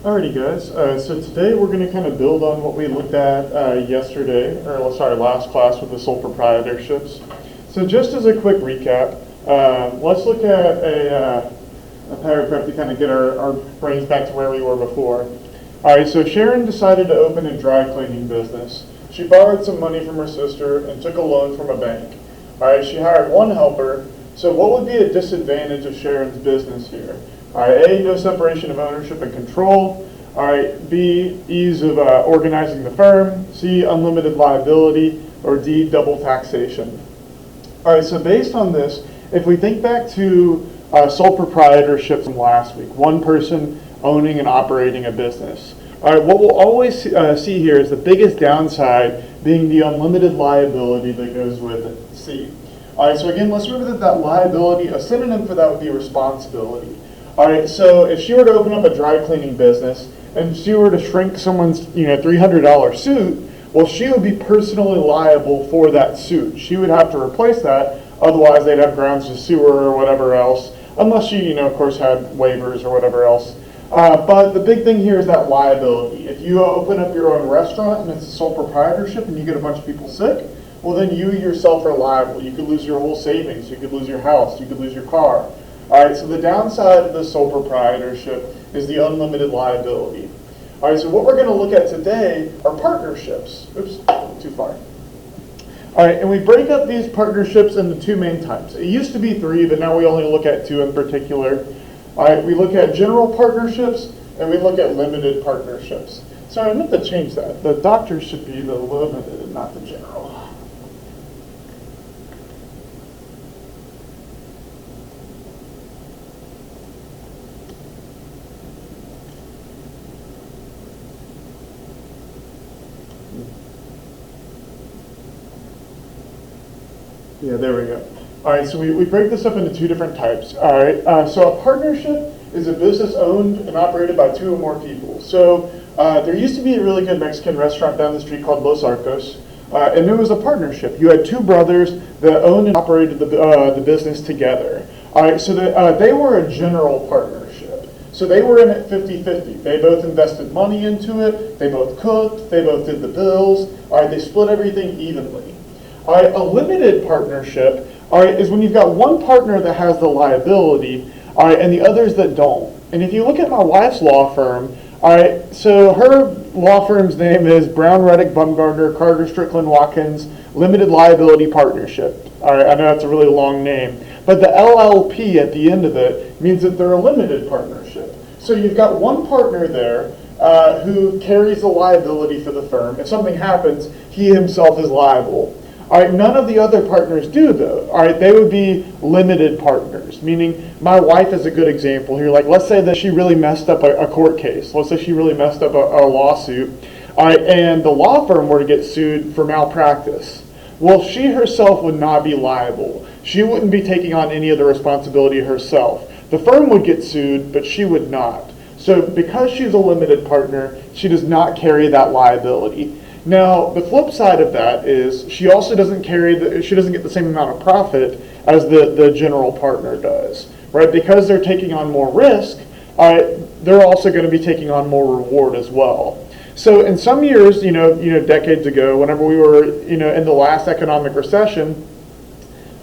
Alrighty guys, so today we're going to kind of build on what we looked at yesterday, or sorry, last class with the sole proprietorships. So just as a quick recap, let's look at a paragraph to kind of get our brains back to where we were before. Alright, so Sharon decided to open a dry cleaning business. She borrowed some money from her sister and took a loan from a bank. Alright, she hired one helper. So what would be a disadvantage of Sharon's business here? Alright, A, no separation of ownership and control. Alright, B, ease of organizing the firm. C, unlimited liability. Or D, double taxation. Alright, so based on this, if we think back to sole proprietorship from last week, one person owning and operating a business. Alright, what we'll always see here is the biggest downside being the unlimited liability that goes with it, C. Alright, so again, let's remember that liability, a synonym for that would be responsibility. Alright, so if she were to open up a dry cleaning business and she were to shrink someone's $300 suit, well, she would be personally liable for that suit. She would have to replace that, otherwise they'd have grounds to sue her or whatever else, unless she, of course, had waivers or whatever else. But the big thing here is that liability. If you open up your own restaurant and it's a sole proprietorship and you get a bunch of people sick, well, then you yourself are liable. You could lose your whole savings. You could lose your house. You could lose your car. All right, so the downside of the sole proprietorship is the unlimited liability. All right, so what we're going to look at today are partnerships. Oops, too far. All right, and we break up these partnerships into two main types. It used to be three, but now we only look at two in particular. All right, we look at general partnerships and we look at limited partnerships. Sorry, I meant to change that. The doctors should be the limited and not the general. Yeah, there we go. All right, so we break this up into two different types. All right, so a partnership is a business owned and operated by two or more people. So there used to be a really good Mexican restaurant down the street called Los Arcos, and it was a partnership. You had two brothers that owned and operated the business together. All right, so they were a general partnership. So they were in it 50-50. They both invested money into it. They both cooked. They both did the bills. All right, they split everything evenly. All right, a limited partnership, all right, is when you've got one partner that has the liability, all right, and the others that don't. And if you look at my wife's law firm, all right, so her law firm's name is Brown, Reddick, Bumgardner, Carter, Strickland, Watkins Limited Liability Partnership. All right, I know that's a really long name, but the LLP at the end of it means that they're a limited partnership. So you've got one partner there who carries the liability for the firm. If something happens, he himself is liable. All right, none of the other partners do, though. All right, they would be limited partners, meaning my wife is a good example here. Like, let's say that she really messed up a court case. Let's say she really messed up a lawsuit, all right, and the law firm were to get sued for malpractice. Well, she herself would not be liable. She wouldn't be taking on any of the responsibility herself. The firm would get sued, but she would not. So because she's a limited partner, she does not carry that liability. Now, the flip side of that is she also doesn't she doesn't get the same amount of profit as the general partner does, right? Because they're taking on more risk, they're also going to be taking on more reward as well. So in some years, decades ago, whenever we were, in the last economic recession,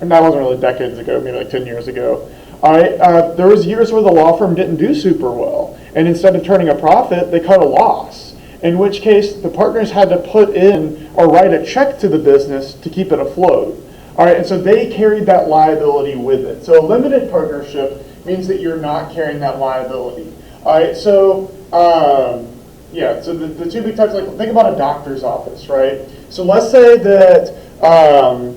and that wasn't really decades ago, maybe like 10 years ago, there was years where the law firm didn't do super well. And instead of turning a profit, they cut a loss. In which case, the partners had to put in or write a check to the business to keep it afloat. All right, and so they carried that liability with it. So a limited partnership means that you're not carrying that liability. All right, so so the two big types, like think about a doctor's office, right? So let's say that I'm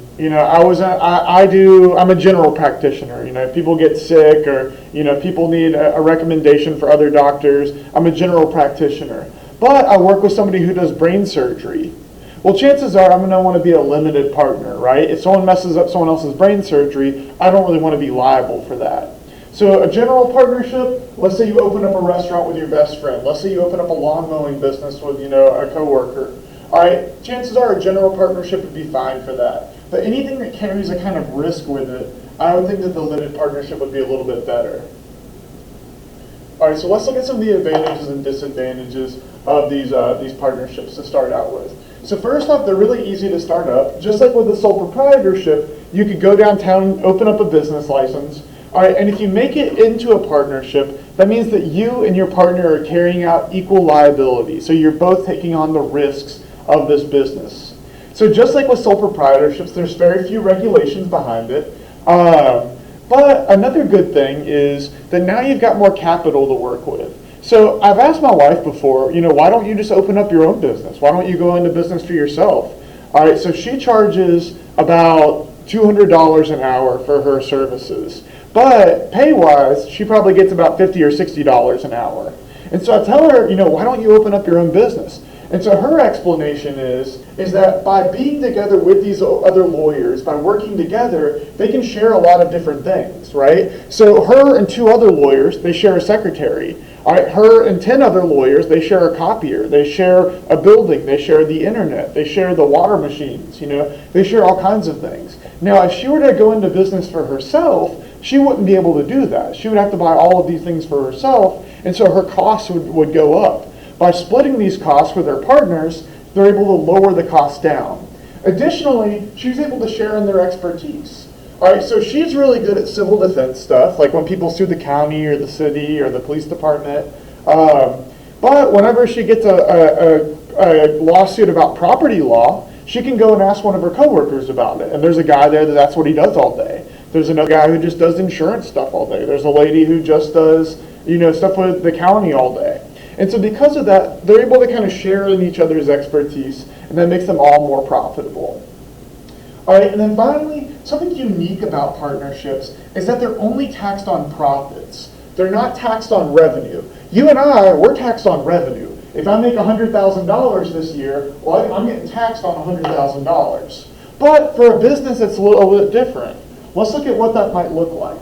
a general practitioner. People get sick or people need a recommendation for other doctors. I'm a general practitioner. But I work with somebody who does brain surgery. Well, chances are I'm going to want to be a limited partner, right? If someone messes up someone else's brain surgery, I don't really want to be liable for that. So a general partnership, let's say you open up a restaurant with your best friend. Let's say you open up a lawn mowing business with, a coworker. All right, chances are a general partnership would be fine for that. But anything that carries a kind of risk with it, I would think that the limited partnership would be a little bit better. All right, so let's look at some of the advantages and disadvantages of these partnerships to start out with. So first off, they're really easy to start up. Just like with a sole proprietorship, you could go downtown, open up a business license. All right, and if you make it into a partnership, that means that you and your partner are carrying out equal liability. So you're both taking on the risks of this business. So just like with sole proprietorships, there's very few regulations behind it. But another good thing is that now you've got more capital to work with. So I've asked my wife before, why don't you just open up your own business? Why don't you go into business for yourself? All right, so she charges about $200 an hour for her services. But pay-wise, she probably gets about $50 or $60 an hour. And so I tell her, why don't you open up your own business? And so her explanation is that by being together with these other lawyers, by working together, they can share a lot of different things, right? So her and 2 other lawyers, they share a secretary. All right, her and 10 other lawyers, they share a copier. They share a building. They share the internet. They share the water machines, They share all kinds of things. Now, if she were to go into business for herself, she wouldn't be able to do that. She would have to buy all of these things for herself, and so her costs would go up. By splitting these costs with their partners, they're able to lower the cost down. Additionally, she's able to share in their expertise. All right, so she's really good at civil defense stuff, like when people sue the county or the city or the police department. But whenever she gets a lawsuit about property law, she can go and ask one of her coworkers about it. And there's a guy there that's what he does all day. There's another guy who just does insurance stuff all day. There's a lady who just does, stuff with the county all day. And so because of that, they're able to kind of share in each other's expertise, and that makes them all more profitable. All right, and then finally, something unique about partnerships is that they're only taxed on profits. They're not taxed on revenue. You and I, we're taxed on revenue. If I make $100,000 this year, well, I'm getting taxed on $100,000. But for a business, it's a little bit different. Let's look at what that might look like.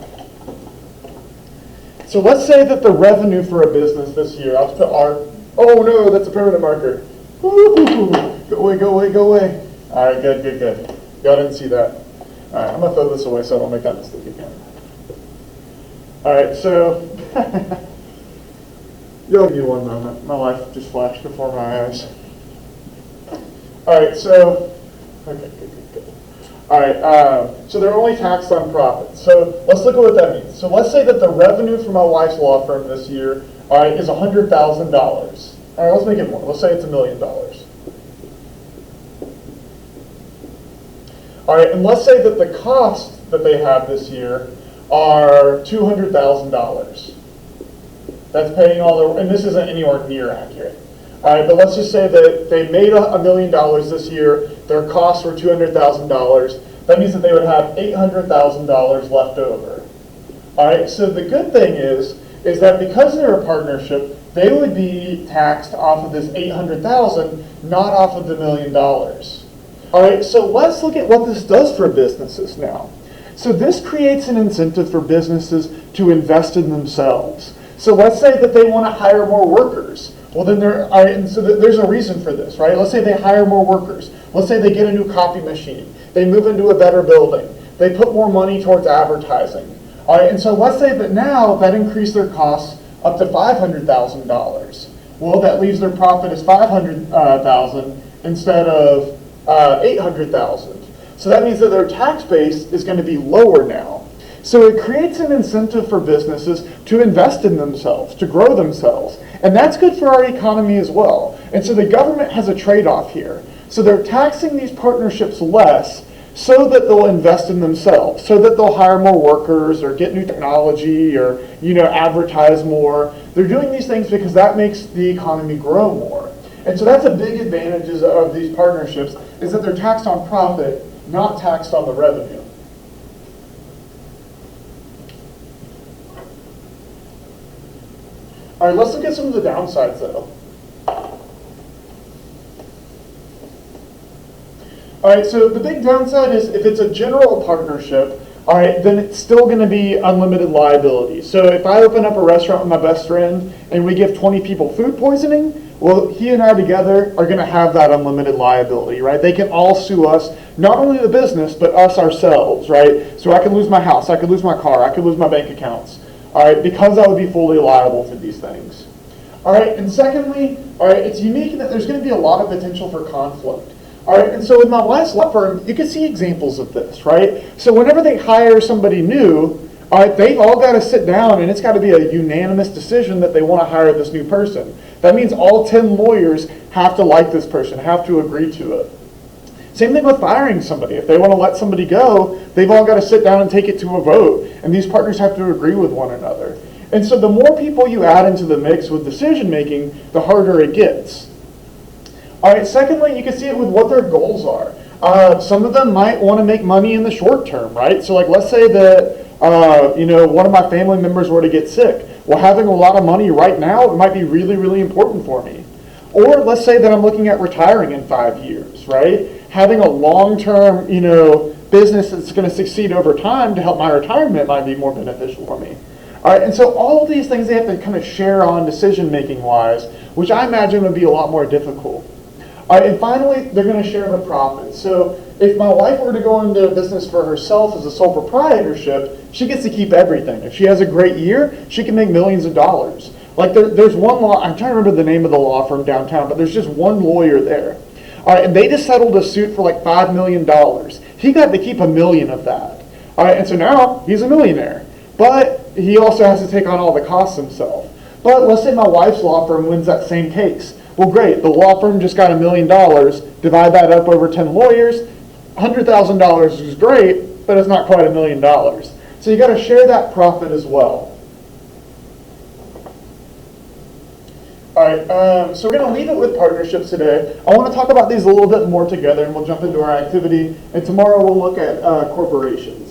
So let's say that the revenue for a business this year, I'll put R, oh no, that's a permanent marker. Woo-hoo-hoo. Go away, go away, go away. All right, good, good, good. Y'all didn't see that. All right, I'm gonna throw this away so I don't make that mistake again. All right, so, you'll give me one moment. My life just flashed before my eyes. All right, so, okay, good, good, good. All right, so they're only taxed on profits. So let's look at what that means. So let's say that the revenue for my wife's law firm this year, all right, is $100,000. All right, let's make it more. Let's say it's $1 million. All right, and let's say that the costs that they have this year are $200,000. That's paying all the, and this isn't anywhere near accurate. All right, but let's just say that they made $1 million this year. Their costs were $200,000. That means that they would have $800,000 left over. All right, so the good thing is that because they're a partnership, they would be taxed off of this $800,000, not off of the $1 million. All right, so let's look at what this does for businesses now. So this creates an incentive for businesses to invest in themselves. So let's say that they want to hire more workers. Well, then there's a reason for this, right? Let's say they hire more workers. Let's say they get a new copy machine. They move into a better building. They put more money towards advertising. All right, and so let's say that now that increased their costs up to $500,000. Well, that leaves their profit as $500,000 instead of $800,000. So that means that their tax base is going to be lower now. So it creates an incentive for businesses to invest in themselves, to grow themselves. And that's good for our economy as well. And so the government has a trade-off here. So they're taxing these partnerships less so that they'll invest in themselves, so that they'll hire more workers or get new technology or, advertise more. They're doing these things because that makes the economy grow more. And so that's a big advantage of these partnerships, is that they're taxed on profit, not taxed on the revenue. All right, let's look at some of the downsides, though. All right, so the big downside is if it's a general partnership, all right, then it's still going to be unlimited liability. So if I open up a restaurant with my best friend and we give 20 people food poisoning, well, he and I together are going to have that unlimited liability, right? They can all sue us, not only the business, but us ourselves, right? So I could lose my house, I could lose my car, I could lose my bank accounts. all right, because I would be fully liable for these things. All right, and secondly, all right, it's unique in that there's going to be a lot of potential for conflict. All right, and so with my last law firm, you can see examples of this, right? So whenever they hire somebody new, all right, they've all got to sit down, and it's got to be a unanimous decision that they want to hire this new person. That means all 10 lawyers have to like this person, have to agree to it. Same thing with firing somebody. If they want to let somebody go, they've all got to sit down and take it to a vote, and these partners have to agree with one another. And so the more people you add into the mix with decision making, the harder it gets. All right, secondly, you can see it with what their goals are. Some of them might want to make money in the short term, right? So like, let's say that one of my family members were to get sick. Well, having a lot of money right now, it might be really, really important for me. Or let's say that I'm looking at retiring in 5 years, right? Having a long-term, business that's going to succeed over time to help my retirement might be more beneficial for me. All right, and so all of these things they have to kind of share on decision-making wise, which I imagine would be a lot more difficult. All right, and finally, they're going to share the profits. So if my wife were to go into a business for herself as a sole proprietorship, she gets to keep everything. If she has a great year, she can make millions of dollars. Like there's one law, I'm trying to remember the name of the law firm downtown, but there's just one lawyer there. All right, and they just settled a suit for like $5 million. He got to keep $1 million of that. All right, and so now he's a millionaire. But he also has to take on all the costs himself. But let's say my wife's law firm wins that same case. Well, great, the law firm just got $1 million. Divide that up over 10 lawyers. $100,000 is great, but it's not quite $1 million. So you got to share that profit as well. All right, so we're going to leave it with partnerships today. I want to talk about these a little bit more together, and we'll jump into our activity. And tomorrow we'll look at corporations.